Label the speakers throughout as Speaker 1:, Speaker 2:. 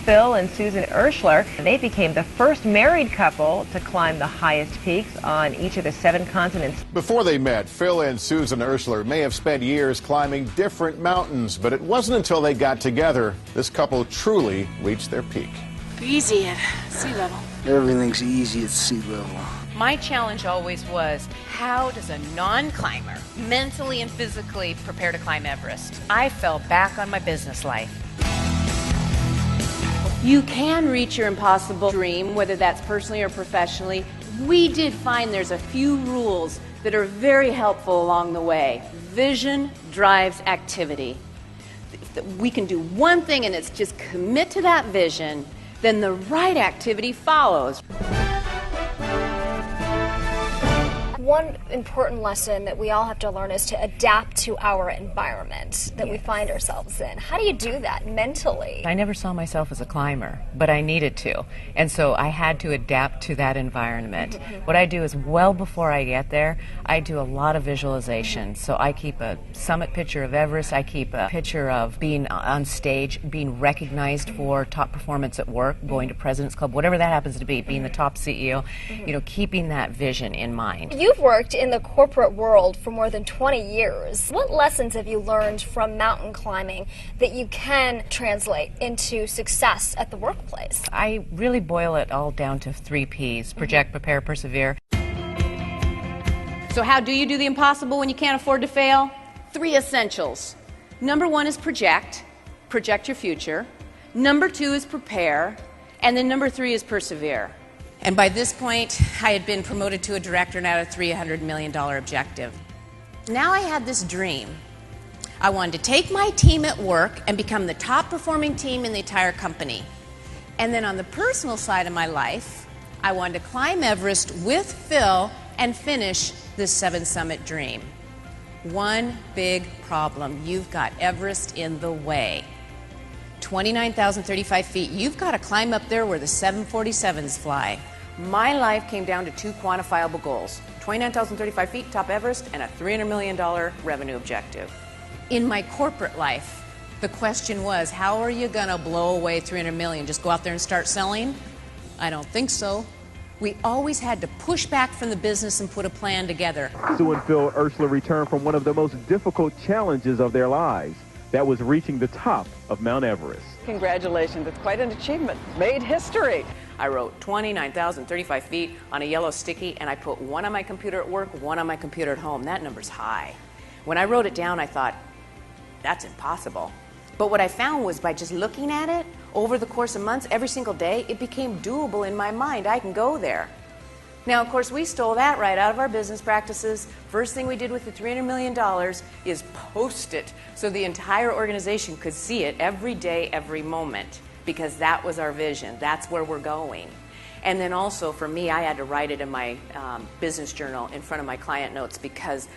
Speaker 1: Phil and Susan Ershler. They became the first married couple to climb the highest peaks on each of the 7 continents.
Speaker 2: Before they met, Phil and Susan Ershler may have spent years climbing different mountains, but it wasn't until they got together this couple truly reached their peak.
Speaker 3: Easy at sea level.
Speaker 4: Everything's easy at sea level.
Speaker 3: My challenge always was, how does a non-climber mentally and physically prepare to climb Everest? I fell back on my business life. You can reach your impossible dream, whether that's personally or professionally. We did find there's a few rules that are very helpful along the way. Vision drives activity. If we can do one thing and it's just commit to that vision, then the right activity follows.
Speaker 5: One important lesson that we all have to learn is to adapt to our environment that we find ourselves in. How do you do that mentally?
Speaker 3: I never saw myself as a climber, but I needed to. And so I had to adapt to that environment. What I do is, well before I get there, I do a lot of visualization. So I keep a summit picture of Everest. I keep a picture of being on stage, being recognized for top performance at work, going to President's Club, whatever that happens to be, being the top CEO, you know, keeping that vision in mind.
Speaker 5: You've worked in the corporate world for more than 20 years. What lessons have you learned from mountain climbing that you can translate into success at the workplace?
Speaker 3: I really boil it all down to 3 Ps: project, prepare, persevere. So how do you do the impossible when you can't afford to fail? 3 essentials. Number 1 is project your future. Number 2 is prepare. And then number 3 is persevere. And by this point, I had been promoted to a director and had a $300 million objective. Now I had this dream. I wanted to take my team at work and become the top performing team in the entire company. And then on the personal side of my life, I wanted to climb Everest with Phil and finish this 7 summit dream. One big problem: you've got Everest in the way. 29,035 feet. You've got to climb up there where the 747s fly. My life came down to 2 quantifiable goals: 29,035 feet, top Everest, and a $300 million revenue objective. In my corporate life, the question was, how are you going to blow away $300 million? Just go out there and start selling? I don't think so. We always had to push back from the business and put a plan together.
Speaker 6: Sue and Phil Ershler returned from one of the most difficult challenges of their lives. That was reaching the top of Mount Everest.
Speaker 7: Congratulations, it's quite an achievement. Made history.
Speaker 3: I wrote 29,035 feet on a yellow sticky, and I put one on my computer at work, one on my computer at home. That number's high. When I wrote it down, I thought, that's impossible. But what I found was, by just looking at it over the course of months, every single day, it became doable in my mind. I can go there. Now, of course, we stole that right out of our business practices. First thing we did with the $300 million is post it so the entire organization could see it every day, every moment, because that was our vision. That's where we're going. And then also, for me, I had to write it in my business journal in front of my client notes, because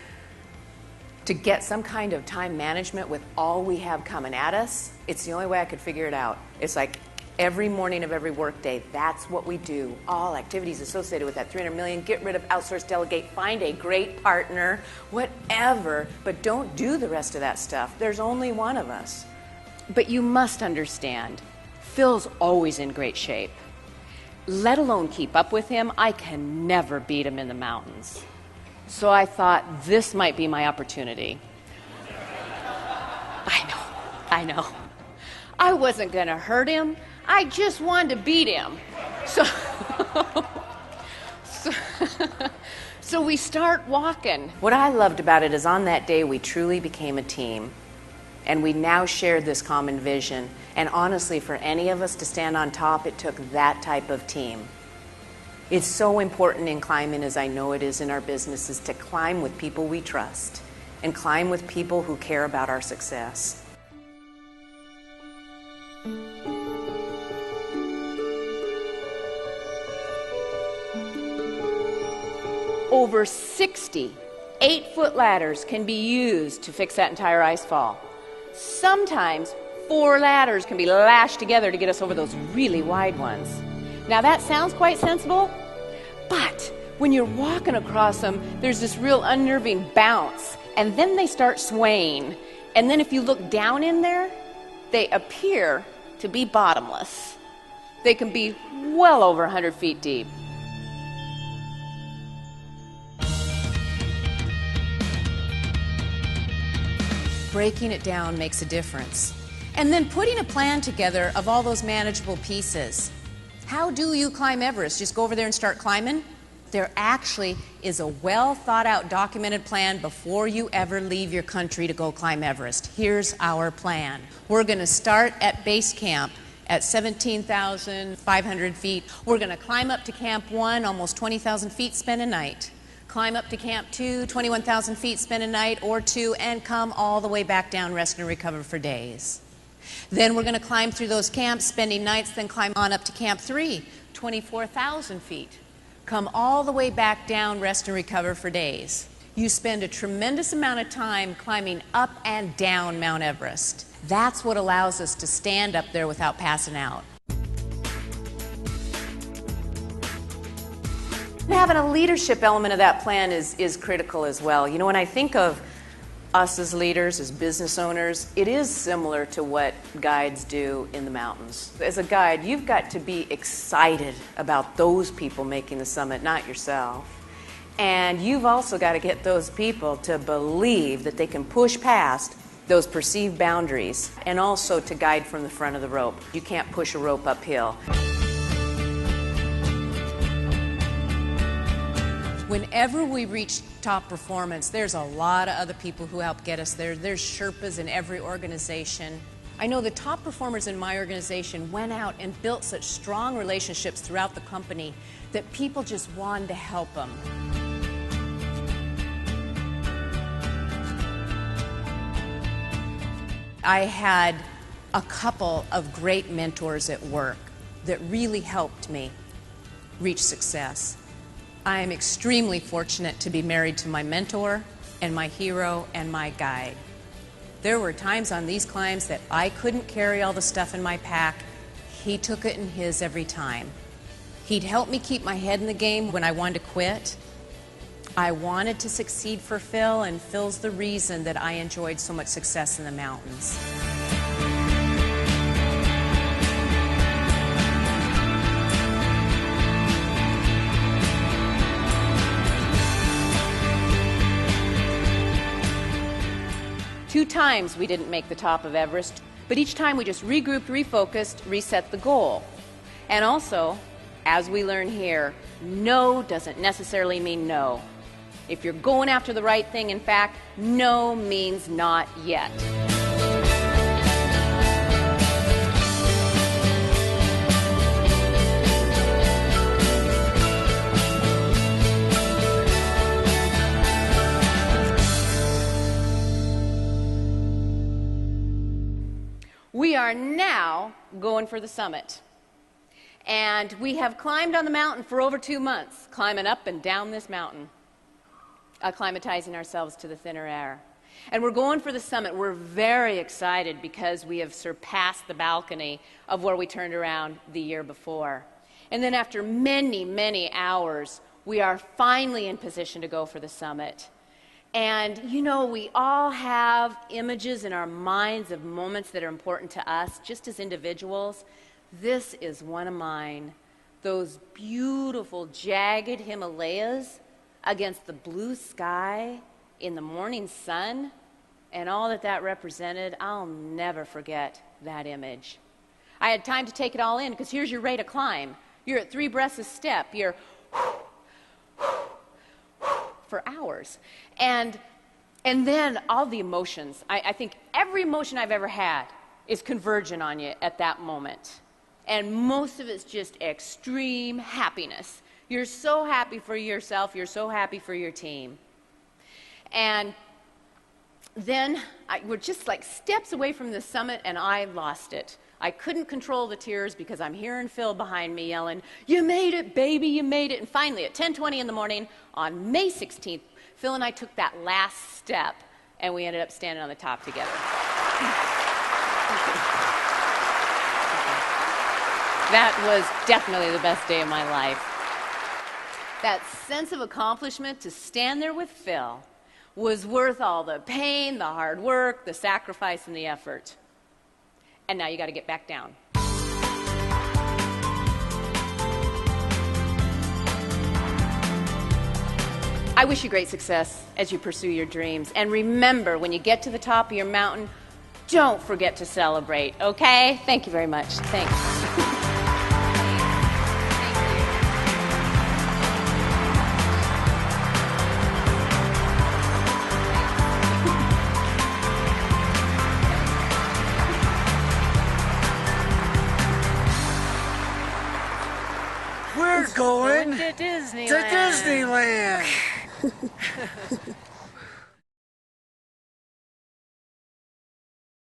Speaker 3: to get some kind of time management with all we have coming at us, it's the only way I could figure it out. It's like, every morning of every workday, that's what we do. All activities associated with that $300 million, get rid of, outsource, delegate, find a great partner, whatever, but don't do the rest of that stuff. There's only one of us. But you must understand, Phil's always in great shape. Let alone keep up with him, I can never beat him in the mountains. So I thought, this might be my opportunity. I know. I wasn't going to hurt him. I just wanted to beat him. So we start walking. What I loved about it is, on that day, we truly became a team. And we now shared this common vision. And honestly, for any of us to stand on top, it took that type of team. It's so important in climbing, as I know it is in our businesses, to climb with people we trust and climb with people who care about our success. Over 60 8-foot ladders can be used to fix that entire ice fall. Sometimes 4 ladders can be lashed together to get us over those really wide ones. Now that sounds quite sensible, but when you're walking across them, there's this real unnerving bounce, and then they start swaying. And then if you look down in there, they appear to be bottomless. They can be well over 100 feet deep. Breaking it down makes a difference. And then putting a plan together of all those manageable pieces. How do you climb Everest? Just go over there and start climbing? There actually is a well thought out, documented plan before you ever leave your country to go climb Everest. Here's our plan. We're going to start at base camp at 17,500 feet. We're going to climb up to Camp 1, almost 20,000 feet, spend a night. Climb up to Camp 2, 21,000 feet, spend a night or two, and come all the way back down, rest and recover for days. Then we're going to climb through those camps, spending nights, then climb on up to Camp 3, 24,000 feet. Come all the way back down, rest and recover for days. You spend a tremendous amount of time climbing up and down Mount Everest. That's what allows us to stand up there without passing out. Having a leadership element of that plan is critical as well. You know, when I think of us as leaders, as business owners, it is similar to what guides do in the mountains. As a guide, you've got to be excited about those people making the summit, not yourself. And you've also got to get those people to believe that they can push past those perceived boundaries, and also to guide from the front of the rope. You can't push a rope uphill. Whenever we reach top performance, there's a lot of other people who help get us there. There's Sherpas in every organization. I know the top performers in my organization went out and built such strong relationships throughout the company that people just wanted to help them. I had a couple of great mentors at work that really helped me reach success. I am extremely fortunate to be married to my mentor and my hero and my guide. There were times on these climbs that I couldn't carry all the stuff in my pack. He took it in his every time. He'd help me keep my head in the game when I wanted to quit. I wanted to succeed for Phil, and Phil's the reason that I enjoyed so much success in the mountains. Two times we didn't make the top of Everest, but each time we just regrouped, refocused, reset the goal. And also, as we learn here, no doesn't necessarily mean no. If you're going after the right thing, in fact, no means not yet. We are now going for the summit. And we have climbed on the mountain for over 2 months, climbing up and down this mountain, acclimatizing ourselves to the thinner air. And we're going for the summit. We're very excited because we have surpassed the balcony of where we turned around the year before. And then after many, many hours, we are finally in position to go for the summit. And, you know, we all have images in our minds of moments that are important to us, just as individuals. This is one of mine. Those beautiful, jagged Himalayas against the blue sky in the morning sun, and all that that represented. I'll never forget that image. I had time to take it all in, because here's your rate of climb. You're at 3 breaths a step. You're for hours. And then all the emotions. I think every emotion I've ever had is convergent on you at that moment. And most of it's just extreme happiness. You're so happy for yourself. You're so happy for your team. And then we're just like steps away from the summit, and I lost it. I couldn't control the tears because I'm hearing Phil behind me yelling, "You made it, baby, you made it." And finally, at 10:20 in the morning on May 16th, Phil and I took that last step, and we ended up standing on the top together. That was definitely the best day of my life. That sense of accomplishment to stand there with Phil was worth all the pain, the hard work, the sacrifice, and the effort. And now you got to get back down. I wish you great success as you pursue your dreams. And remember, when you get to the top of your mountain, don't forget to celebrate, okay? Thank you very much. Thanks.
Speaker 4: We're going
Speaker 3: to Disneyland.
Speaker 4: to Disneyland.